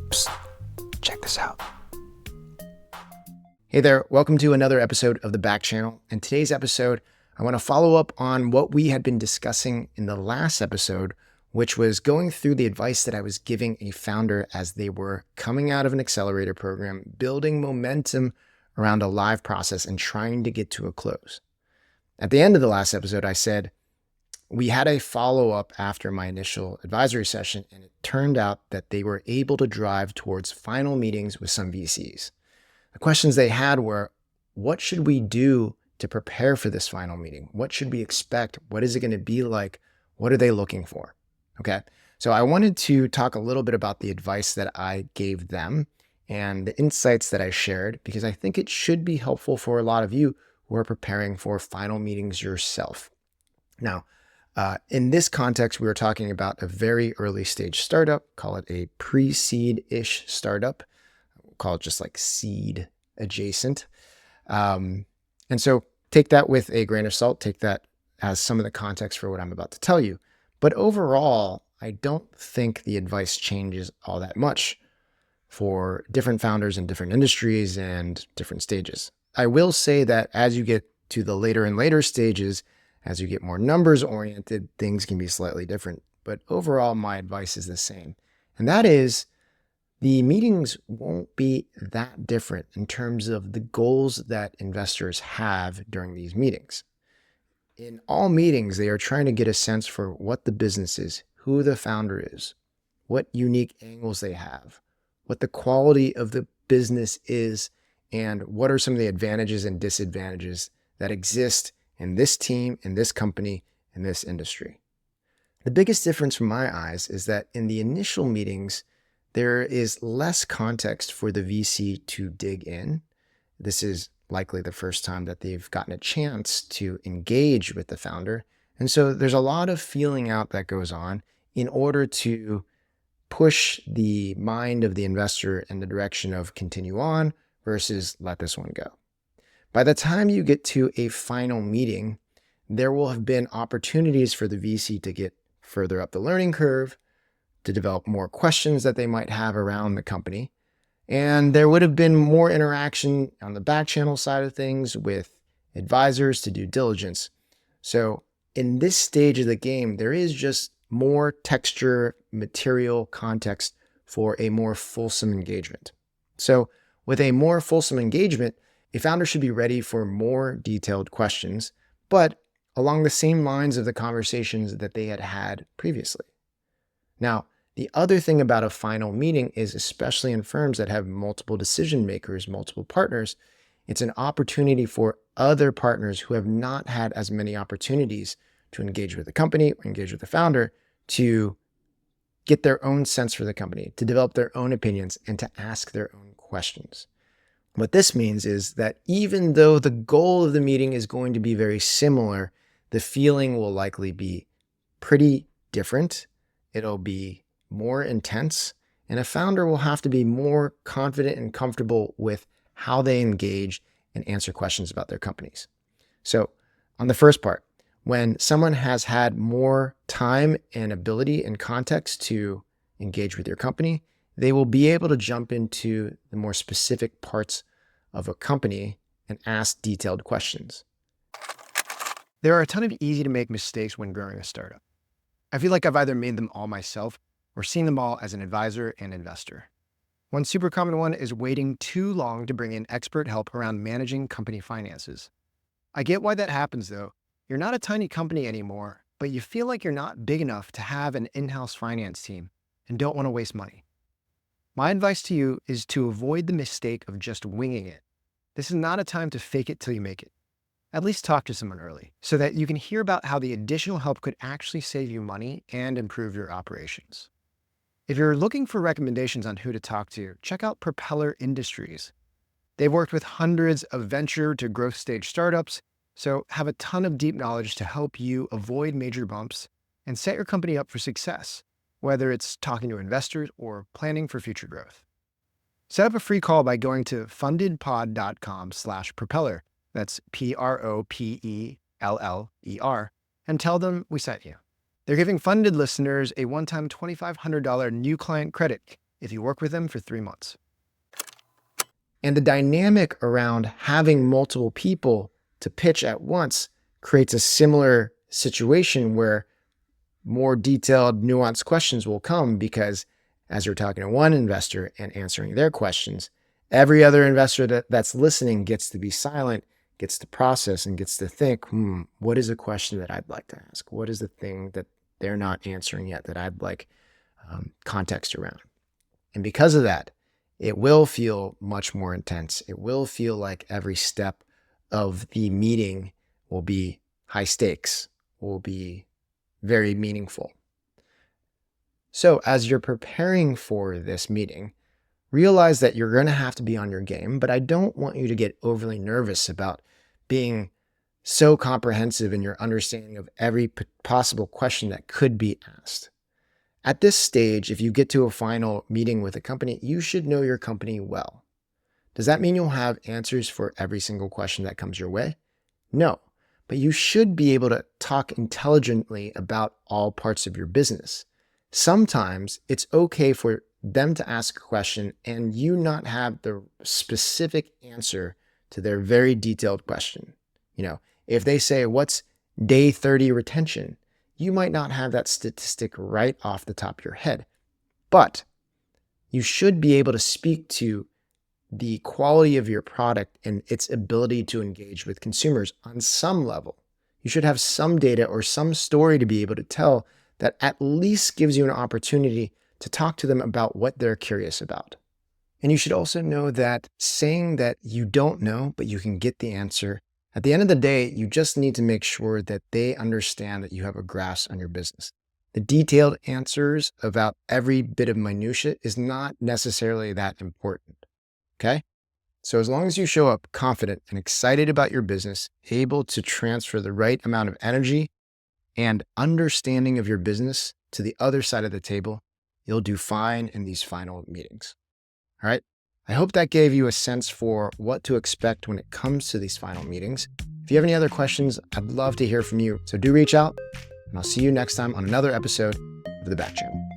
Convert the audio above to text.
Psst, check this out. Hey there, welcome to another episode of the Backchannel. In today's episode, I want to follow up on what we had been discussing in the last episode, which was going through the advice that I was giving a founder as they were coming out of an accelerator program, building momentum around a live process and trying to get to a close. At the end of the last episode, I said, we had a follow-up after my initial advisory session, and it turned out that they were able to drive towards final meetings with some VCs. The questions they had were, what should we do to prepare for this final meeting? What should we expect? What is it going to be like? What are they looking for? Okay, so I wanted to talk a little bit about the advice that I gave them and the insights that I shared, because I think it should be helpful for a lot of you who are preparing for final meetings yourself. Now, in this context, we were talking about a very early stage startup, call it a pre-seed-ish startup. We'll call it just like seed adjacent. And so take that with a grain of salt, take that as some of the context for what I'm about to tell you. But overall, I don't think the advice changes all that much for different founders in different industries and different stages. I will say that as you get to the later and later stages, as you get more numbers oriented, things can be slightly different. But overall, my advice is the same. And that is, the meetings won't be that different in terms of the goals that investors have during these meetings. In all meetings, they are trying to get a sense for what the business is, who the founder is, what unique angles they have, what the quality of the business is, and what are some of the advantages and disadvantages that exist in this team, in this company, in this industry. The biggest difference from my eyes is that in the initial meetings, there is less context for the VC to dig in. This is likely the first time that they've gotten a chance to engage with the founder. And so there's a lot of feeling out that goes on in order to push the mind of the investor in the direction of continue on versus let this one go. By the time you get to a final meeting, there will have been opportunities for the VC to get further up the learning curve, to develop more questions that they might have around the company. And there would have been more interaction on the back channel side of things with advisors to due diligence. So in this stage of the game, there is just more texture, material, context for a more fulsome engagement. So with a more fulsome engagement, a founder should be ready for more detailed questions, but along the same lines of the conversations that they had had previously. Now, the other thing about a final meeting is, especially in firms that have multiple decision makers, multiple partners, it's an opportunity for other partners who have not had as many opportunities to engage with the company or engage with the founder to get their own sense for the company, to develop their own opinions, and to ask their own questions. What this means is that even though the goal of the meeting is going to be very similar, the feeling will likely be pretty different. It'll be more intense, and a founder will have to be more confident and comfortable with how they engage and answer questions about their companies. So on the first part, when someone has had more time and ability and context to engage with your company, they will be able to jump into the more specific parts of a company and ask detailed questions. There are a ton of easy to make mistakes when growing a startup. I feel like I've either made them all myself or seen them all as an advisor and investor. One super common one is waiting too long to bring in expert help around managing company finances. I get why that happens though. You're not a tiny company anymore, but you feel like you're not big enough to have an in-house finance team and don't want to waste money. My advice to you is to avoid the mistake of just winging it. This is not a time to fake it till you make it. At least talk to someone early so that you can hear about how the additional help could actually save you money and improve your operations. If you're looking for recommendations on who to talk to, check out Propeller Industries. They've worked with hundreds of venture to growth stage startups, so have a ton of deep knowledge to help you avoid major bumps and set your company up for success, whether it's talking to investors or planning for future growth. Set up a free call by going to fundedpod.com/propeller. That's PROPELLER, and tell them we sent you. They're giving Funded listeners a one-time $2,500 new client credit if you work with them for 3 months. And the dynamic around having multiple people to pitch at once creates a similar situation where more detailed, nuanced questions will come because as you're talking to one investor and answering their questions, every other investor that's listening gets to be silent, gets to process, and gets to think, what is a question that I'd like to ask? What is the thing that they're not answering yet that I'd like context around? And because of that, it will feel much more intense. It will feel like every step of the meeting will be high stakes, will be very meaningful. So as you're preparing for this meeting, realize that you're going to have to be on your game, but I don't want you to get overly nervous about being so comprehensive in your understanding of every possible question that could be asked. At this stage, if you get to a final meeting with a company, you should know your company well. Does that mean you'll have answers for every single question that comes your way? No, but you should be able to talk intelligently about all parts of your business. Sometimes it's okay for them to ask a question and you not have the specific answer to their very detailed question. If they say, what's day 30 retention? You might not have that statistic right off the top of your head, but you should be able to speak to the quality of your product and its ability to engage with consumers on some level. You should have some data or some story to be able to tell that at least gives you an opportunity to talk to them about what they're curious about. And you should also know that saying that you don't know, but you can get the answer, at the end of the day, you just need to make sure that they understand that you have a grasp on your business. The detailed answers about every bit of minutia is not necessarily that important, okay? So as long as you show up confident and excited about your business, able to transfer the right amount of energy and understanding of your business to the other side of the table, you'll do fine in these final meetings. All right. I hope that gave you a sense for what to expect when it comes to these final meetings. If you have any other questions, I'd love to hear from you. So do reach out, and I'll see you next time on another episode of the Back Channel.